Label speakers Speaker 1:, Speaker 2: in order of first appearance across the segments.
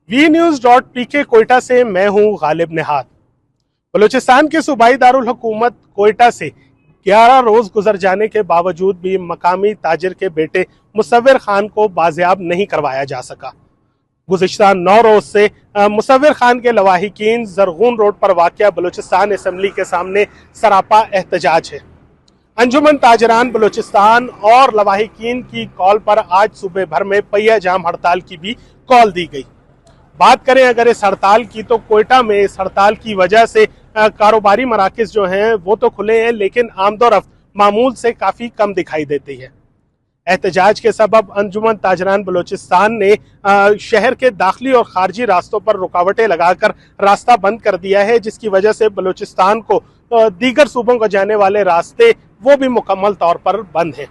Speaker 1: VNews.pk Quetta से मैं हूं गालिब निहात। बलूचिस्तान के सूबाई दारुल हुकूमत कोयटा से 11 रोज गुजर जाने के बावजूद भी मकामी ताजिर के बेटे मुसव्विर खान को बाजियाब नहीं करवाया जा सका। गुज़िश्ता 9 रोज से मुसव्विर खान के लवाहिकीन जरगून रोड पर वाक़या बलूचिस्तान असम्बली के सामने सरापा एहतजाज है। अंजुमन ताजरान बलूचिस्तान और लवाहिकीन की कॉल पर आज सुबह भर में पहिया जाम हड़ताल की भी कॉल दी गई। बात करें अगर इस हड़ताल की, तो कोयटा में इस हड़ताल की वजह से कारोबारी मराकज़ जो हैं वो तो खुले हैं, लेकिन आमदोरफ्त मामूल से काफ़ी कम दिखाई देती है। एहतजाज के सबब अंजुमन ताजरान बलूचिस्तान ने शहर के दाखिली और खारजी रास्तों पर रुकावटें लगाकर रास्ता बंद कर दिया है, जिसकी वजह से बलूचिस्तान को दीगर सूबों को जाने वाले रास्ते वो भी मुकम्मल तौर पर बंद हैं।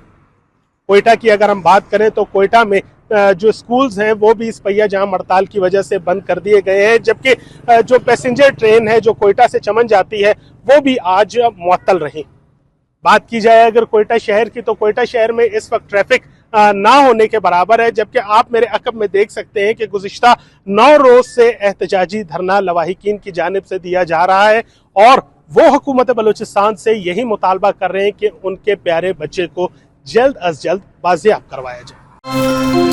Speaker 1: कोयटा की अगर हम बात करें तो कोयटा में जो स्कूल्स हैं वो भी इस पहिया जाम हड़ताल की वजह से बंद कर दिए गए हैं, जबकि जो पैसेंजर ट्रेन है जो कोयटा से चमन जाती है वो भी आज मुअत्तल रही। बात की जाए अगर कोयटा शहर की, तो कोयटा शहर में इस वक्त ट्रैफिक ना होने के बराबर है, जबकि आप मेरे अकब में देख सकते हैं कि गुज़िश्ता 9 रोज से एहतजाजी धरना लवाहिकीन की जानिब से दिया जा रहा है और वो हुकूमत बलूचिस्तान से यही मुतालबा कर रहे हैं कि उनके प्यारे बच्चे को जल्द अज जल्द बाजियाब करवाया जाए।